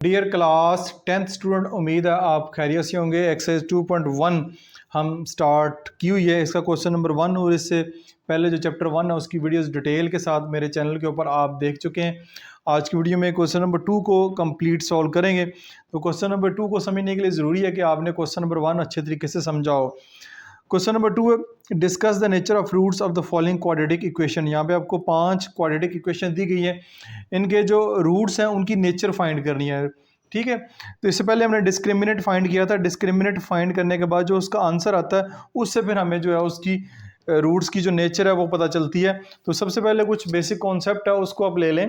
Dear class 10th student, उम्मीद है आप खैरियत से होंगे। एक्सरसाइज 2.1 हम स्टार्ट की हुई है, इसका क्वेश्चन नंबर 1 और इससे पहले जो चैप्टर 1 है उसकी वीडियोस डिटेल के साथ मेरे चैनल के ऊपर आप देख चुके हैं। आज की वीडियो में क्वेश्चन नंबर 2 को कंप्लीट सॉल्व करेंगे। तो क्वेश्चन नंबर 2 को समझने के लिए ज़रूरी है कि आपने क्वेश्चन नंबर 1 अच्छे तरीके से समझा हो। क्वेश्चन नंबर 2 है discuss the nature of roots of the following quadratic equation. यहाँ पे आपको 5 क्वाड्रेटिक इक्वेशन दी गई है, इनके जो रूट्स हैं उनकी नेचर फाइंड करनी है। ठीक है, तो इससे पहले हमने डिस्क्रिमिनेंट फाइंड किया था। डिस्क्रिमिनेंट फाइंड करने के बाद जो उसका आंसर आता है उससे फिर हमें जो है उसकी रूट्स की जो नेचर है वो पता चलती है। तो सबसे पहले कुछ बेसिक कॉन्सेप्ट है उसको आप ले लें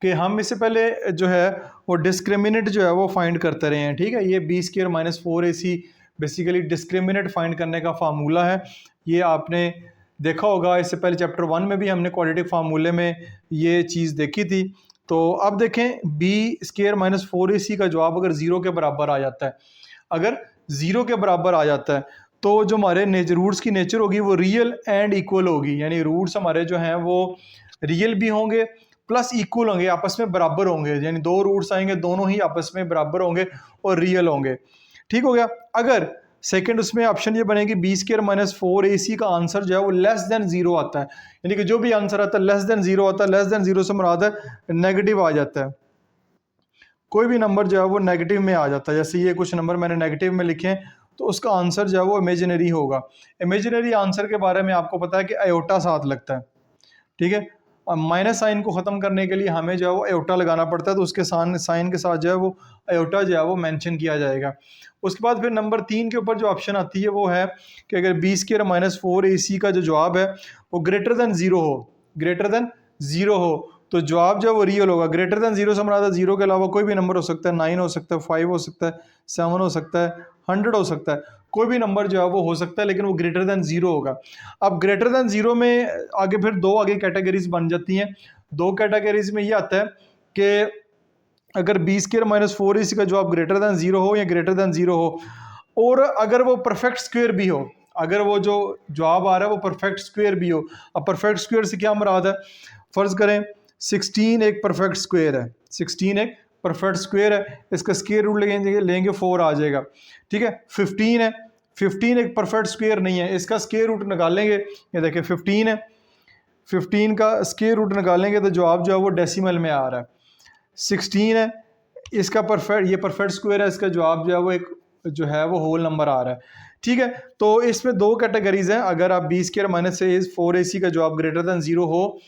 कि हम इससे पहले जो है वो डिस्क्रिमिनेंट जो है वो फाइंड करते रहे हैं। ठीक है, ये b square minus 4ac basically discriminant find करने का फार्मूला है। ये आपने देखा होगा, इससे पहले चैप्टर 1 में भी हमने क्वाड्रेटिक फार्मूले में ये चीज़ देखी थी। तो अब देखें, बी स्क्वायर माइनस 4ac का जवाब अगर ज़ीरो के बराबर आ जाता है, अगर ज़ीरो के बराबर आ जाता है तो जो हमारे रूट्स की नेचर होगी वो रियल एंड इक्वल होगी। यानी रूट्स हमारे जो हैं वो रियल भी होंगे प्लस इक्वल होंगे, आपस में बराबर होंगे। यानी दो रूट्स आएंगे, दोनों ही आपस में बराबर होंगे और रियल होंगे। ठीक हो गया। अगर सेकंड उसमें ऑप्शन ये बनेगी बी स्क्वायर माइनस 4ac का आंसर जो है वो लेस देन जीरो आता है, यानी कि जो भी आंसर आता है लेस देन जीरो आता है। लेस देन जीरो से मुराद है नेगेटिव आ जाता है, कोई भी नंबर जो है वो नेगेटिव में आ जाता है। जैसे ये कुछ नंबर मैंने नेगेटिव में लिखे हैं तो उसका आंसर जो है वो इमेजिनरी होगा। इमेजिनरी आंसर के बारे में आपको पता है कि अयोटा साथ लगता है। ठीक है, माइनस साइन को ख़त्म करने के लिए हमें जो है वो अयोटा लगाना पड़ता है, तो उसके साइन के साथ जो है वो अयोटा जो है वो मेंशन किया जाएगा। उसके बाद फिर नंबर 3 के ऊपर जो ऑप्शन आती है वो है कि अगर बी स्क्वायर माइनस 4ac का जो जवाब है वो ग्रेटर देन ज़ीरो हो, ग्रेटर देन ज़ीरो हो तो जवाब जो है वो रियल होगा। ग्रेटर देन जीरो से हमारा जीरो के अलावा कोई भी नंबर हो सकता है, 9 हो सकता है, 5 हो सकता है, 7 हो सकता है, 100 हो सकता है, कोई भी नंबर जो है वो हो सकता है, लेकिन वो ग्रेटर देन जीरो होगा। अब ग्रेटर देन जीरो में आगे फिर दो आगे कैटेगरीज बन जाती हैं। दो कैटेगरीज में ये आता है कि अगर बी स्क्वायर माइनस 4ac का जवाब ग्रेटर देन जीरो हो या ग्रेटर देन जीरो हो, और अगर वो परफेक्ट स्क्वायर भी हो, अगर वो जो जवाब आ रहा है वो परफेक्ट स्क्वायर भी हो। अब परफेक्ट स्क्वायर से क्या मुराद है, फर्ज करें 16 एक परफेक्ट स्क्वायर है, 16 एक परफेक्ट स्क्वायर है, इसका स्क्वायर रूट लेंगे 4 आ जाएगा। ठीक है, 15 है, 15 एक परफेक्ट स्क्वायर नहीं है, इसका स्क्वायर रूट निकालेंगे, ये देखिए 15 है, 15 का स्क्वायर रूट निकालेंगे तो जवाब जो है वो डेसिमल में आ रहा है। 16 है, इसका परफेक्ट ये परफेक्ट स्क्वायर है, इसका जवाब जो है वो एक जो है वो होल नंबर आ रहा है। ठीक है, तो इसमें दो कैटेगरीज हैं। अगर आप बी स्क्वायर माइनस 4ac का जवाब ग्रेटर देन जीरो हो,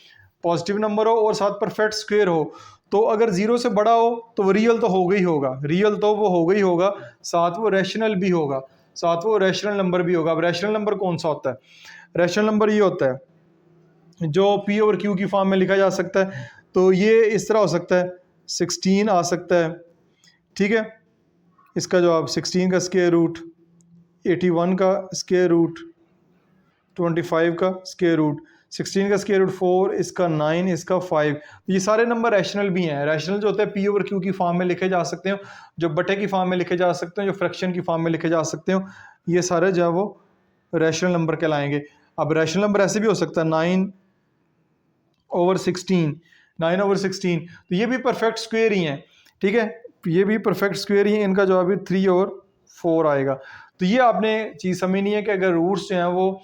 पॉजिटिव नंबर हो और साथ परफेक्ट स्क्वायर हो, तो अगर जीरो से बड़ा हो तो वो रियल तो होगा ही होगा, रियल तो वो होगा ही होगा, साथ वो रैशनल भी होगा, साथ वो रैशनल नंबर भी होगा। अब रैशनल नंबर कौन सा होता है, रैशनल नंबर ये होता है जो पी ओवर क्यू की फॉर्म में लिखा जा सकता है। तो ये इस तरह हो सकता है, 16 आ सकता है। ठीक है, इसका जवाब 16 का स्क्वायर रूट, 81 का स्क्वायर रूट, 25 का स्क्वायर रूट, 16 का स्क्वायर रूट 4, इसका 9, इसका 5। ये सारे नंबर रैशनल भी हैं। रैशनल जो होते हैं पी ओवर क्यू की फॉर्म में लिखे जा सकते हो, जो बटे की फॉर्म में लिखे जा सकते हैं, जो फ्रैक्शन की फॉर्म में लिखे जा सकते हो, ये सारे जो है वो रैशनल नंबर कहलाएंगे। अब रैशनल नंबर ऐसे भी हो सकता है 9/16, 9/16, तो ये भी परफेक्ट स्क्वायर ही हैं। ठीक है, ये भी परफेक्ट स्क्वायर ही है, इनका जवाब भी 3/4 आएगा। तो ये आपने चीज़ समझनी है कि अगर रूट्स जो हैं वो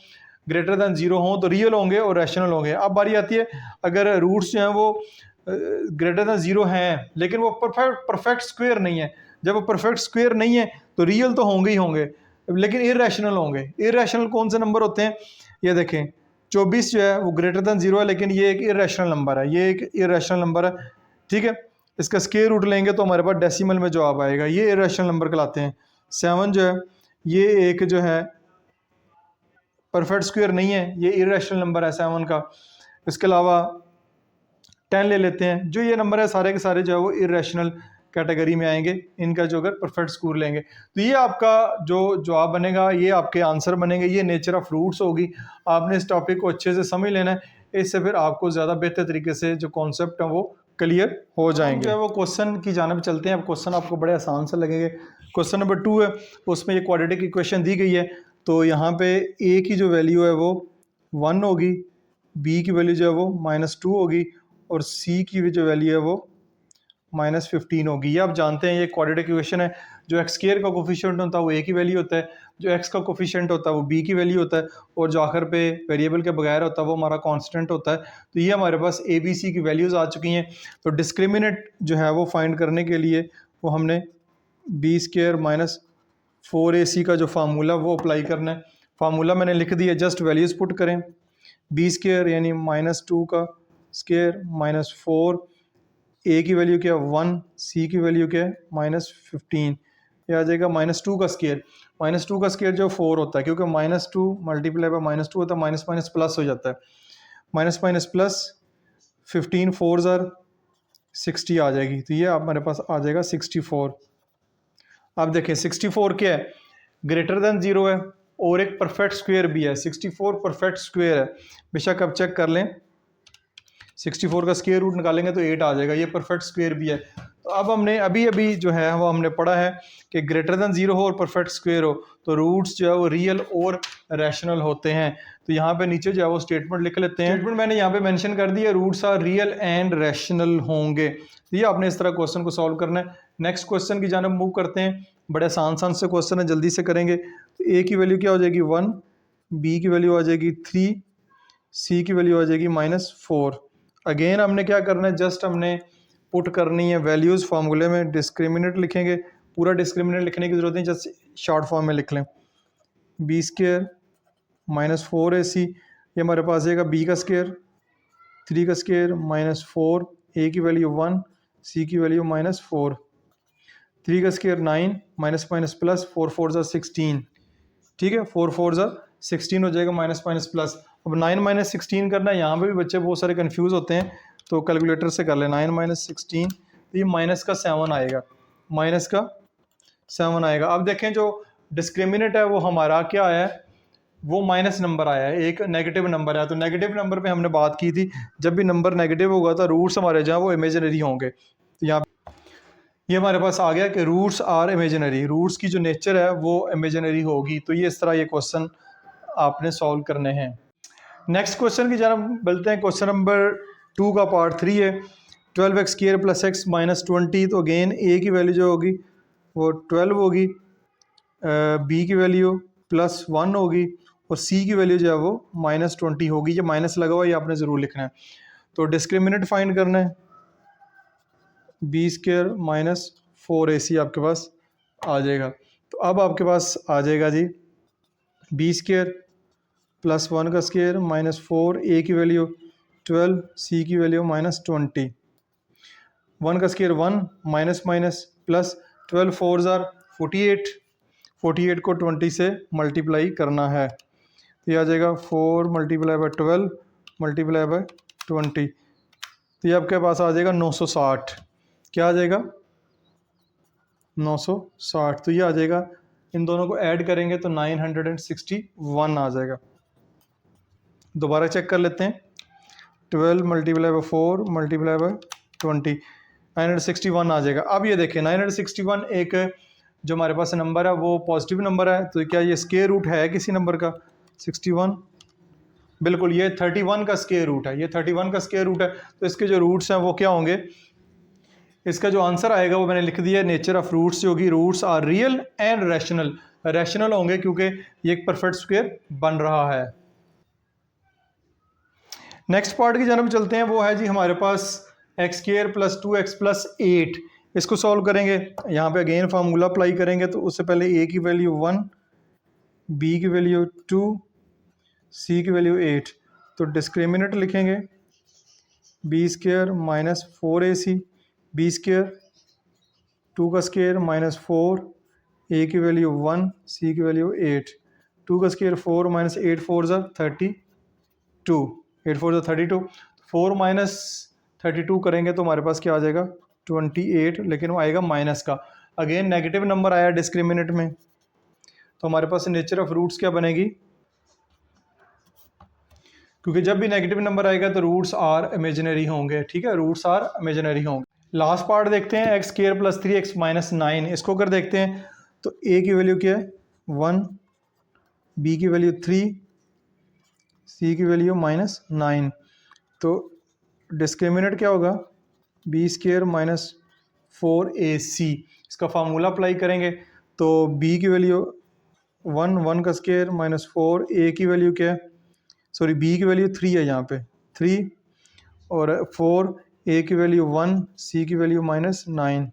ग्रेटर दैन जीरो हों तो रियल होंगे और रैशनल होंगे। अब बारी आती है अगर रूट्स जो हैं वो ग्रेटर दैन जीरो हैं लेकिन वो परफेक्ट स्क्वायर नहीं है। जब वो परफेक्ट स्क्वायर नहीं है तो रियल तो होंगे ही होंगे लेकिन इररेशनल होंगे। इररेशनल कौन से नंबर होते हैं, ये देखें 24 जो है वो ग्रेटर दैन जीरो है लेकिन ये एक इररेशनल नंबर है, ये एक इररेशनल नंबर है। ठीक है, इसका स्क्वायर रूट लेंगे तो हमारे पास डेसिमल में जवाब आएगा, ये इररेशनल नंबर कहलाते हैं। 7 जो है ये एक जो है परफेक्ट स्क्वायर नहीं है, ये इररेशनल नंबर है 7 का। इसके अलावा 10 ले लेते हैं, जो ये नंबर है सारे के सारे जो है वो इररेशनल कैटेगरी में आएंगे, इनका जो अगर परफेक्ट स्कोर लेंगे तो ये आपका जो जवाब बनेगा, ये आपके आंसर बनेंगे। ये नेचर ऑफ रूट्स होगी। आपने इस टॉपिक को अच्छे से समझ लेना है, इससे फिर आपको ज़्यादा बेहतर तरीके से जो कॉन्सेप्ट है वो क्लियर हो जाएंगे। जो है वो क्वेश्चन की जानब चलते हैं। अब क्वेश्चन आपको बड़े आसान से लगेंगे। क्वेश्चन नंबर 2 है, उसमें ये क्वाड्रेटिक इक्वेशन दी गई है। तो यहाँ पे ए की जो वैल्यू है वो 1 होगी, बी की वैल्यू जो है वो -2 होगी और सी की जो वैल्यू है वो -15 होगी। ये आप जानते हैं, ये क्वाड्रेटिक इक्वेशन है। जो एक्स स्क्वायर का कोफिशिएंट होता है वो ए की वैल्यू होता है, जो एक्स का कोफिशिएंट होता है वो बी की वैल्यू होता है, और जो आखिर पे वेरिएबल के बगैर होता है वो हमारा कांस्टेंट होता है। तो ये हमारे पास ए बी सी की वैल्यूज़ आ चुकी हैं। तो डिस्क्रिमिनेंट जो है वो फाइंड करने के लिए वो हमने बी स्क्वायर माइनस 4ac का जो फार्मूला वो अप्लाई करना है। फार्मूला मैंने लिख दिया, जस्ट वैल्यूज़ पुट करें। बी स्क्वायर यानी -2 का स्क्वायर माइनस 4, ए की वैल्यू क्या है 1, सी की वैल्यू क्या है -15, ये आ जाएगा -2 का स्क्वायर। -2 का स्क्वायर जो 4 होता है, क्योंकि -2 मल्टीप्लाई बाय -2 होता है, माइनस माइनस प्लस हो जाता है, माइनस माइनस प्लस 15 4 ज़ार 60 आ जाएगी। तो ये हमारे पास आ जाएगा 64। अब देखें 64 क्या है, ग्रेटर देन 0 है और एक परफेक्ट स्क्वायर भी है। 64 परफेक्ट स्क्वायर है, बेशक आप चेक कर लें। 64 का स्क्वायर रूट निकालेंगे तो 8 आ जाएगा, ये परफेक्ट स्क्वायर भी है। तो अब हमने अभी अभी जो है वो हमने पढ़ा है कि ग्रेटर देन 0 हो और परफेक्ट स्क्वायर हो तो रूट्स जो है वो रियल और रैशनल होते हैं। तो यहाँ पे नीचे जो है वो स्टेटमेंट लिख लेते हैं। स्टेटमेंट मैंने यहाँ पे मेंशन कर दिया, roots are real and rational होंगे। तो ये आपने इस तरह क्वेश्चन को सॉल्व करना है। नेक्स्ट क्वेश्चन की जानब मूव करते हैं। बड़े आसान से क्वेश्चन है, जल्दी से करेंगे। तो ए की वैल्यू क्या हो जाएगी 1, बी की वैल्यू आ जाएगी 3, सी की वैल्यू आ जाएगी -4। अगेन हमने क्या करना है, जस्ट हमने पुट करनी है वैल्यूज़ फार्मूले में। डिस्क्रिमिनेंट लिखेंगे, पूरा डिस्क्रिमिनेंट लिखने की ज़रूरत नहीं, जस्ट शॉर्ट फॉर्म में लिख लें। बी स्क्वायर -4ac, ये हमारे पास आएगा बी का स्क्वायर, 3 का स्क्वायर -4, ए की वैल्यू 1, सी की वैल्यू -4, 3 का स्क्वायर 9, माइनस माइनस प्लस 4 4 ज़ा 16, ठीक है, 4 4 ज़ा 16 हो जाएगा, माइनस माइनस प्लस। अब 9 माइनस 16 करना है, यहाँ पे भी बच्चे बहुत सारे कंफ्यूज होते हैं, तो कैलकुलेटर से कर लें। 9 माइनस 16, तो ये माइनस का 7 आएगा, माइनस का 7 आएगा। अब देखें जो डिस्क्रिमिनेंट है वो हमारा क्या आया है, वो माइनस नंबर आया है, एक नेगेटिव नंबर है। तो नेगेटिव नंबर पे हमने बात की थी, जब भी नंबर नेगेटिव होगा तो रूट्स हमारे जहाँ वो इमेजिनरी होंगे। तो यहाँ ये हमारे पास आ गया कि रूट्स आर इमेजिनरी, रूट्स की जो नेचर है वो इमेजिनरी होगी। तो ये इस तरह ये क्वेश्चन आपने सॉल्व करने हैं। नेक्स्ट क्वेश्चन की जानब बोलते हैं। क्वेश्चन नंबर 2 का पार्ट 3 है। 12x square plus x minus 20। तो अगेन ए की वैल्यू जो होगी वो 12 होगी, बी की वैल्यू +1 होगी और सी की वैल्यू जो है वो -20 होगी। ये माइनस लगा हुआ है, ये आपने ज़रूर लिखना है। तो डिस्क्रिमिनेंट फाइंड करना है, बी स्क्वायर -4ac आपके पास आ जाएगा। तो अब आपके पास आ जाएगा जी बी स्क्वायर +1 का स्क्वायर -4, ए की वैल्यू 12, सी की वैल्यू -20, 1 का स्क्वायर 1, माइनस माइनस प्लस 12 4 ज़ार 48, 48 को 20 से मल्टीप्लाई करना है। तो ये आ जाएगा 4 मल्टीप्लाई बाय 12 मल्टीप्लाई बाय 20। तो ये आपके पास आ जाएगा 960। क्या आ जाएगा 960। तो ये आ जाएगा, इन दोनों को ऐड करेंगे तो 961 आ जाएगा। दोबारा चेक कर लेते हैं। 12 मल्टीप्लाई बाय 4 मल्टीप्लाई बाय 20, 961 आ जाएगा। अब ये देखें 961 एक जो हमारे पास नंबर है वो पॉजिटिव नंबर है। तो क्या ये स्क्वायर रूट है किसी नंबर का 61? बिल्कुल, ये 31 का स्क्वायर रूट है, ये 31 का स्क्वायर रूट है। तो इसके जो रूट्स हैं वो क्या होंगे, इसका जो आंसर आएगा वो मैंने लिख दिया है। नेचर ऑफ रूट्स जो होगी, roots are real and rational, rational होंगे क्योंकि ये एक परफेक्ट स्क्वायर बन रहा है। नेक्स्ट पार्ट की जानब चलते हैं। वो है जी हमारे पास x square plus 2x plus 8। इसको सॉल्व करेंगे, यहाँ पे अगेन फार्मूला अप्लाई करेंगे। तो उससे पहले ए की वैल्यू 1, बी की वैल्यू 2, सी की वैल्यू 8। तो डिस्क्रिमिनेंट लिखेंगे, B square -4ac, B square 2 का स्क्वायर -4, ए की वैल्यू 1, सी की वैल्यू 8, 2 का स्क्वायर 4 -8 4 ज़ा 32, 8 4 ज़ा 32, 4 -32 करेंगे तो हमारे पास क्या आ जाएगा 28, लेकिन वो आएगा माइनस का। अगेन नेगेटिव नंबर आया डिस्क्रिमिनेंट में, तो हमारे पास नेचर ऑफ रूट्स क्या बनेगी, क्योंकि जब भी नेगेटिव नंबर आएगा तो रूट्स आर इमेजिनरी होंगे। ठीक है, रूट्स आर इमेजिनरी होंगे। लास्ट पार्ट देखते हैं, x square plus 3x minus 9। इसको अगर देखते हैं तो ए की वैल्यू क्या है 1, बी की वैल्यू 3, सी की वैल्यू -9। तो डिस्क्रिमिनेंट क्या होगा, बी स्क्वायर 4AC। इसका फार्मूला अप्लाई करेंगे तो b की वैल्यू 1 का स्क्वायर माइनस 4, a की वैल्यू क्या है, सॉरी b की वैल्यू 3 है यहाँ पे 3 और 4, a की वैल्यू 1, c की वैल्यू माइनस 9,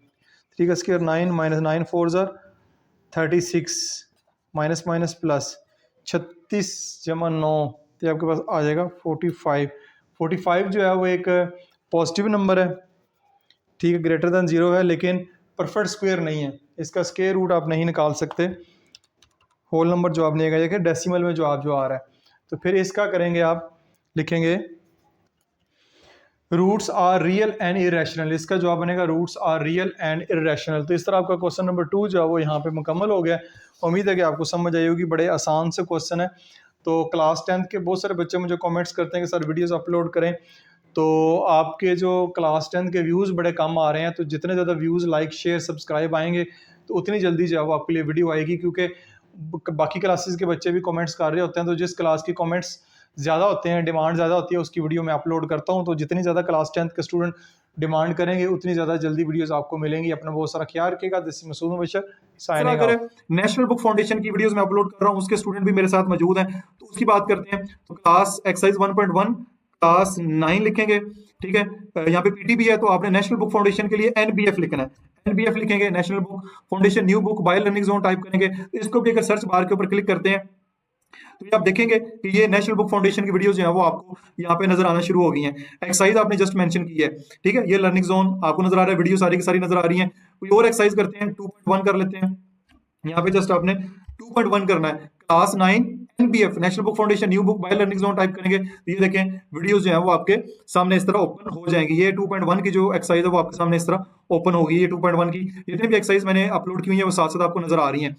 3 का स्क्वायर 9 माइनस 9 4 ज़ार 36 माइनस माइनस प्लस 36 जमा 9 तो आपके पास आ जाएगा 45। 45 जो है वो एक पॉजिटिव नंबर है, ठीक है, ग्रेटर दैन 0 है, लेकिन परफेक्ट स्क्वायर नहीं है, इसका स्क्वायर रूट आप नहीं निकाल सकते, होल नंबर जवाब नहीं आएगा, डेसिमल में जवाब जो आ रहा है। तो फिर इसका करेंगे, आप लिखेंगे roots are real and irrational, इसका जवाब बनेगा roots are real and irrational. तो इस तरह आपका क्वेश्चन नंबर 2 जो है वो यहाँ पे मुकम्मल हो गया। उम्मीद है कि आपको समझ आई होगी, बड़े आसान से क्वेश्चन है। तो क्लास 10th के बहुत सारे बच्चे मुझे कमेंट्स करते हैं कि सर वीडियोस अपलोड करें, तो आपके जो क्लास 10th के व्यूज़ बड़े कम आ रहे हैं, तो जितने ज़्यादा व्यूज़, लाइक, शेयर, सब्सक्राइब आएंगे तो उतनी जल्दी जो है वो आपके लिए वीडियो आएगी, क्योंकि बाकी क्लासेस के बच्चे भी कमेंट्स कर रहे होते हैं, तो जिस क्लास की कमेंट्स ज़्यादा होते हैं, डिमांड ज़्यादा होती है, उसकी वीडियो मैं अपलोड करता हूँ। तो जितनी ज़्यादा क्लास 10th के स्टूडेंट डिमांड करेंगे उतनी ज़्यादा जल्दी वीडियोस आपको मिलेंगी। अपना बहुत सारा ख्याल रखिएगा। This Masood Mubashar signing off. National book foundation की वीडियोस मैं अपलोड कर रहा हूँ, उसके स्टूडेंट भी मेरे साथ मौजूद हैं, तो उसकी बात करते हैं। तो क्लास एक्सरसाइज 1.1 क्लास 9 लिखेंगे, ठीक है। यहाँ पे पीटीबी है, तो आपने नेशनल बुक फाउंडेशन के लिए एनबीएफ लिखना है, एनबीएफ लिखेंगे, national book foundation new book by learning zone type करेंगे। तो इसको भी अगर सर्च बार के ऊपर क्लिक करते हैं तो ये आप देखेंगे कि ये नेशनल बुक फाउंडेशन की वीडियोस जो है वो आपको यहाँ पे नजर आना शुरू हो गई हैं। एक्सरसाइज आपने जस्ट मेंशन की है, ठीक है, ये लर्निंग जोन आपको नजर आ रहा है, वीडियो सारी की सारी नजर आ रही है। कोई और एक्सरसाइज करते हैं, 2.1 कर लेते हैं। यहाँ पे जस्ट आपने 2.1 करना है, class 9 NBF national book foundation new book by learning zone type करेंगे तो ये देखें वीडियोस जो है वो आपके सामने इस तरह ओपन हो जाएंगी। ये 2.1 की जो एक्सरसाइज है वो आपके सामने इस तरह ओपन होगी। ये 2.1 की जितनी भी एक्सरसाइज मैंने अपलोड की हुई है वो साथ साथ आपको नजर आ रही हैं।